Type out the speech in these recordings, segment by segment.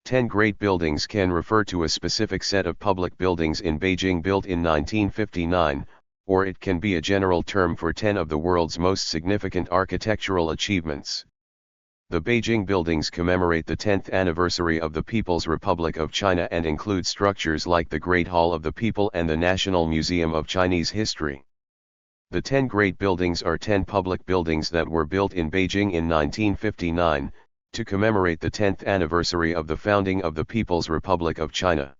10 Great Buildings can refer to a specific set of public buildings in Beijing built in 1959, or it can be a general term for 10 of the world's most significant architectural achievements. The Beijing buildings commemorate the 10th anniversary of the People's Republic of China and include structures like the Great Hall of the People and the National Museum of Chinese History. The 10 Great Buildings are 10 public buildings that were built in Beijing in 1959, to commemorate the 10th anniversary of the founding of the People's Republic of China.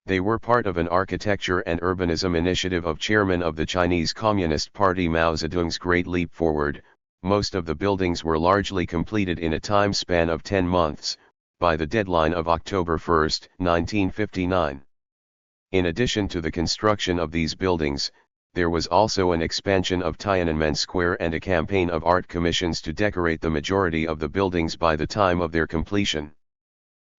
They were part of an architecture and urbanism initiative of Chairman of the Chinese Communist Party Mao Zedong's Great Leap Forward. Most of the buildings were largely completed in a time span of 10 months, by the deadline of October 1, 1959. In addition to the construction of these buildings, there was also an expansion of Tiananmen Square and a campaign of art commissions to decorate the majority of the buildings by the time of their completion.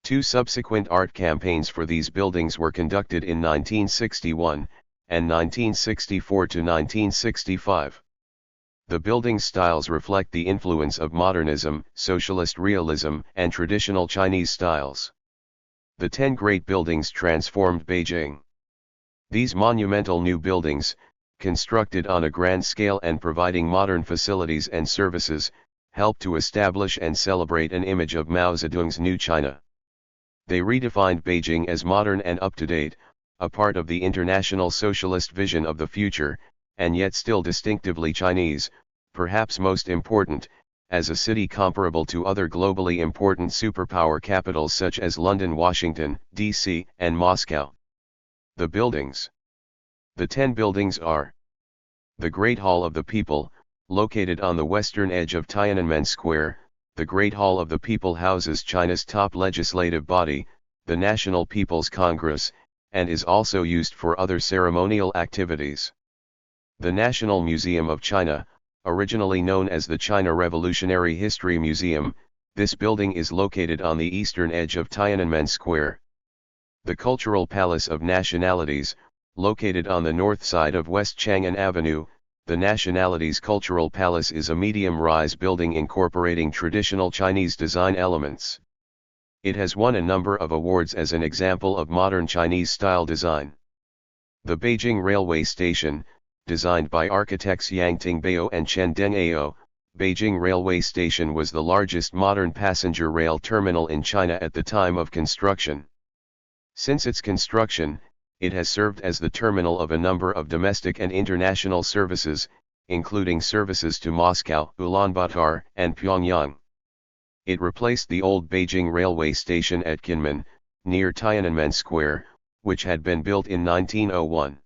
2 subsequent art campaigns for these buildings were conducted in 1961, and 1964 to 1965. The building styles reflect the influence of modernism, socialist realism, and traditional Chinese styles. The 10 Great Buildings transformed Beijing. These monumental new buildings, constructed on a grand scale and providing modern facilities and services, helped to establish and celebrate an image of Mao Zedong's New China. They redefined Beijing as modern and up-to-date, a part of the international socialist vision of the future, and yet still distinctively Chinese, perhaps most important, as a city comparable to other globally important superpower capitals such as London, Washington, D.C., and Moscow. The buildings. The 10 buildings are: the Great Hall of the People, located on the western edge of Tiananmen Square. The Great Hall of the People houses China's top legislative body, the National People's Congress, and is also used for other ceremonial activities. The National Museum of China, originally known as the China Revolutionary History Museum, this building is located on the eastern edge of Tiananmen Square. The Cultural Palace of Nationalities, located on the north side of West Chang'an Avenue. The Nationalities Cultural Palace is a medium-rise building incorporating traditional Chinese design elements. It has won a number of awards as an example of modern Chinese-style design. The Beijing Railway Station, designed by architects Yang Tingbao and Chen Dengao, Beijing Railway Station was the largest modern passenger rail terminal in China at the time of construction. Since its construction, it has served as the terminal of a number of domestic and international services, including services to Moscow, Ulaanbaatar, and Pyongyang. It replaced the old Beijing Railway Station at Kinmen, near Tiananmen Square, which had been built in 1901.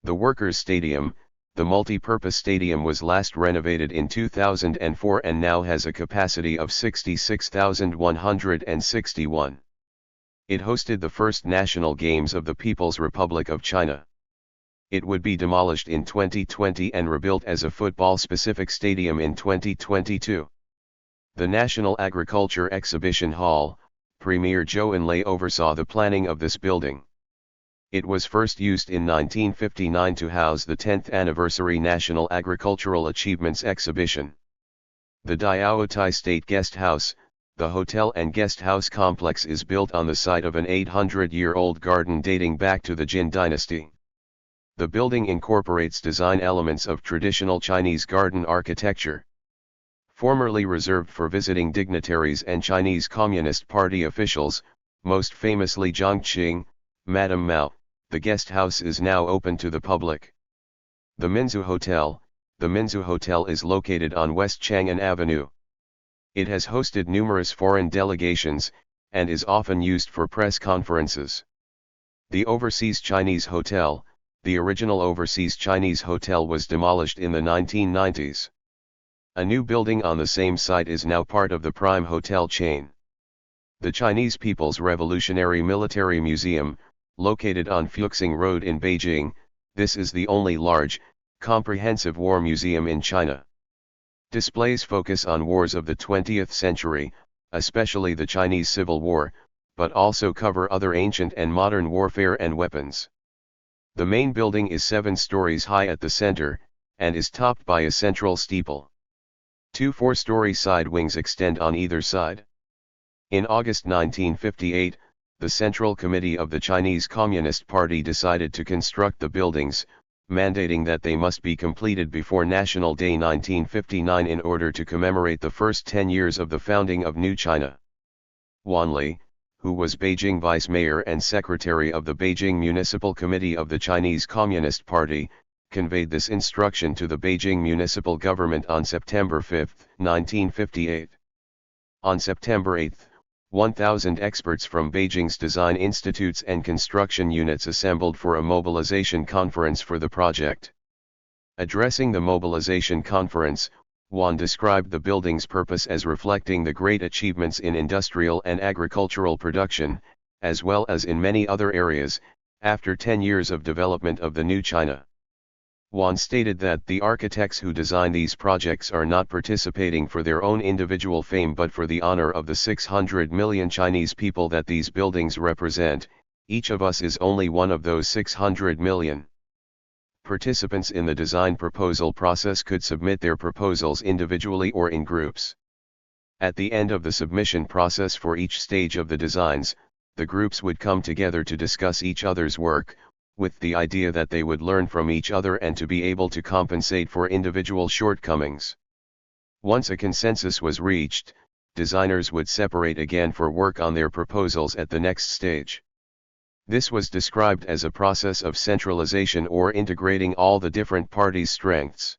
The Workers' Stadium, the multi-purpose stadium, was last renovated in 2004 and now has a capacity of 66,161. It hosted the first national games of the People's Republic of China. It would be demolished in 2020 and rebuilt as a football-specific stadium in 2022. The National Agriculture Exhibition Hall, Premier Zhou Enlai oversaw the planning of this building. It was first used in 1959 to house the 10th anniversary National Agricultural Achievements Exhibition. The Diaotai State Guest House, the hotel and guest house complex, is built on the site of an 800-year-old garden dating back to the Jin dynasty. The building incorporates design elements of traditional Chinese garden architecture. Formerly reserved for visiting dignitaries and Chinese Communist Party officials, most famously Jiang Qing, Madame Mao, the guest house is now open to the public. The Minzu Hotel. The Minzu Hotel is located on West Chang'an Avenue. It has hosted numerous foreign delegations, and is often used for press conferences. The Overseas Chinese Hotel. The original Overseas Chinese Hotel was demolished in the 1990s. A new building on the same site is now part of the Prime Hotel chain. The Chinese People's Revolutionary Military Museum, located on Fuxing Road in Beijing, this is the only large, comprehensive war museum in China. Displays focus on wars of the 20th century, especially the Chinese Civil War, but also cover other ancient and modern warfare and weapons. The main building is 7 stories high at the center, and is topped by a central steeple. 2 4-story side wings extend on either side. In August 1958, the Central Committee of the Chinese Communist Party decided to construct the buildings, mandating that they must be completed before National Day 1959 in order to commemorate the first 10 years of the founding of New China. Wan Li, who was Beijing Vice Mayor and Secretary of the Beijing Municipal Committee of the Chinese Communist Party, conveyed this instruction to the Beijing municipal government on September 5, 1958. On September 8, 1,000 experts from Beijing's design institutes and construction units assembled for a mobilization conference for the project. Addressing the mobilization conference, Wan described the building's purpose as reflecting the great achievements in industrial and agricultural production, as well as in many other areas, after 10 years of development of the new China. Wan stated that the architects who design these projects are not participating for their own individual fame but for the honor of the 600 million Chinese people that these buildings represent. Each of us is only one of those 600 million. Participants in the design proposal process could submit their proposals individually or in groups. At the end of the submission process for each stage of the designs, the groups would come together to discuss each other's work, with the idea that they would learn from each other and to be able to compensate for individual shortcomings. Once a consensus was reached, designers would separate again for work on their proposals at the next stage. This was described as a process of centralization or integrating all the different parties' strengths.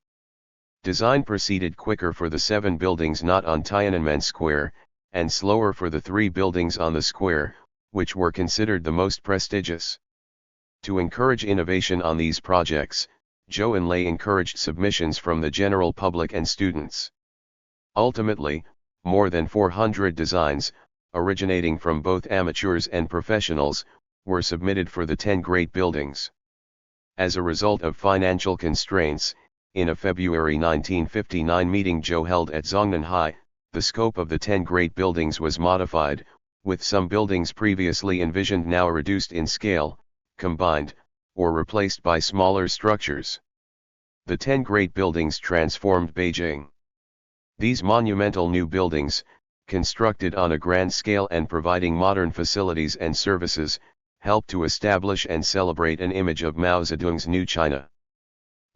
Design proceeded quicker for the 7 buildings not on Tiananmen Square, and slower for the 3 buildings on the square, which were considered the most prestigious. To encourage innovation on these projects, Zhou Enlai encouraged submissions from the general public and students. Ultimately, more than 400 designs, originating from both amateurs and professionals, were submitted for the 10 great buildings. As a result of financial constraints, in a February 1959 meeting Zhou held at Zhongnanhai, the scope of the 10 great buildings was modified, with some buildings previously envisioned now reduced in scale, combined, or replaced by smaller structures. The 10 great buildings transformed Beijing. These monumental new buildings, constructed on a grand scale and providing modern facilities and services, helped to establish and celebrate an image of Mao Zedong's New China.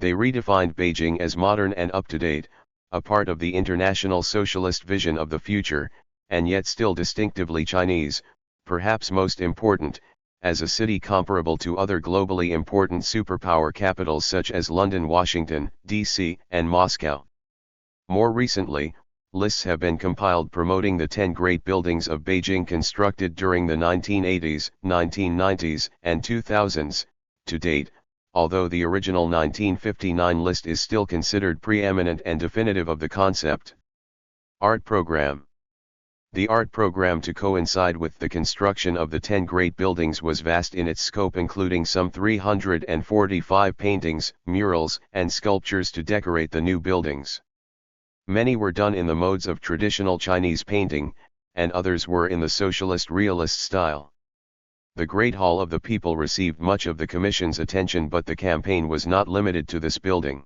They redefined Beijing as modern and up-to-date, a part of the international socialist vision of the future, and yet still distinctively Chinese, perhaps most important, as a city comparable to other globally important superpower capitals such as London, Washington, D.C., and Moscow. More recently, lists have been compiled promoting the 10 great buildings of Beijing constructed during the 1980s, 1990s, and 2000s. To date, although the original 1959 list is still considered preeminent and definitive of the concept. Art Program. The art program to coincide with the construction of the 10 great buildings was vast in its scope, including some 345 paintings, murals, and sculptures to decorate the new buildings. Many were done in the modes of traditional Chinese painting, and others were in the socialist realist style. The Great Hall of the People received much of the Commission's attention, but the campaign was not limited to this building.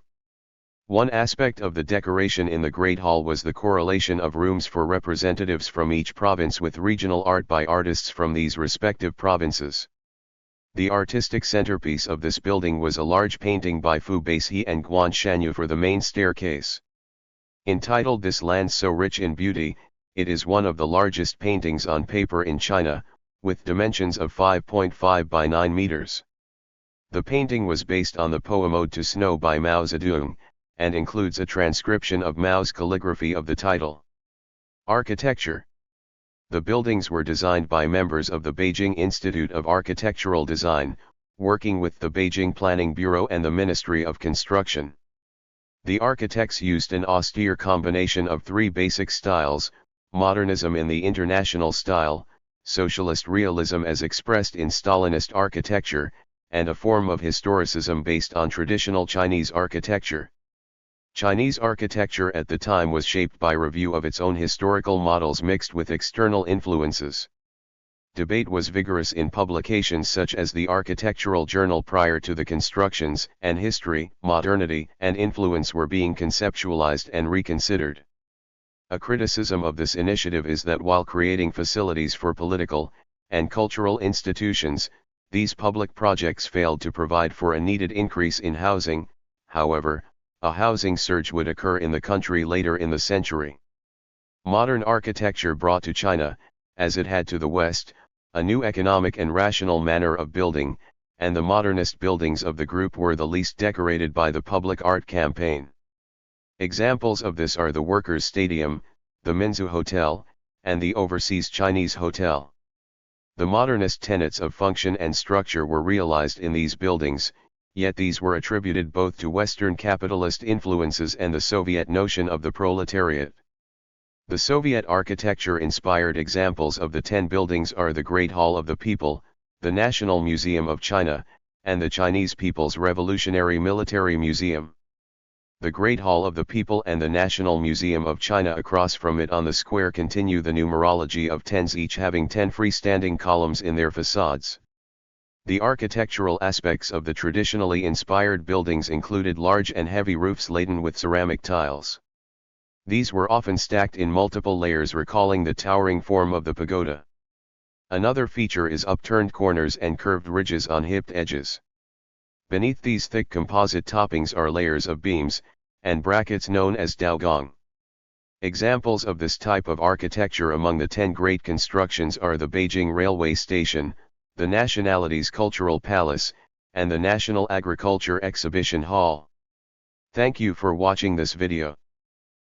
One aspect of the decoration in the Great Hall was the correlation of rooms for representatives from each province with regional art by artists from these respective provinces. The artistic centerpiece of this building was a large painting by Fu Beishi and Guan Shanyu for the main staircase. Entitled "This Land So Rich in Beauty," it is one of the largest paintings on paper in China, with dimensions of 5.5 by 9 meters. The painting was based on the poem Ode to Snow by Mao Zedong, and includes a transcription of Mao's calligraphy of the title. Architecture. The buildings were designed by members of the Beijing Institute of Architectural Design, working with the Beijing Planning Bureau and the Ministry of Construction. The architects used an austere combination of 3 basic styles: modernism in the international style, socialist realism as expressed in Stalinist architecture, and a form of historicism based on traditional Chinese architecture. Chinese architecture at the time was shaped by review of its own historical models mixed with external influences. Debate was vigorous in publications such as the Architectural Journal prior to the constructions, and history, modernity, and influence were being conceptualized and reconsidered. A criticism of this initiative is that while creating facilities for political and cultural institutions, these public projects failed to provide for a needed increase in housing. However, a housing surge would occur in the country later in the century. Modern architecture brought to China, as it had to the West, a new economic and rational manner of building, and the modernist buildings of the group were the least decorated by the public art campaign. Examples of this are the Workers' Stadium, the Minzu Hotel, and the Overseas Chinese Hotel. The modernist tenets of function and structure were realized in these buildings, yet these were attributed both to Western capitalist influences and the Soviet notion of the proletariat. The Soviet architecture-inspired examples of the 10 buildings are the Great Hall of the People, the National Museum of China, and the Chinese People's Revolutionary Military Museum. The Great Hall of the People and the National Museum of China across from it on the square continue the numerology of 10s, each having 10 freestanding columns in their facades. The architectural aspects of the traditionally inspired buildings included large and heavy roofs laden with ceramic tiles. These were often stacked in multiple layers, recalling the towering form of the pagoda. Another feature is upturned corners and curved ridges on hipped edges. Beneath these thick composite toppings are layers of beams and brackets known as daogong. Examples of this type of architecture among the 10 great constructions are the Beijing Railway Station, the Nationalities Cultural Palace, and the National Agriculture Exhibition Hall. Thank you for watching this video.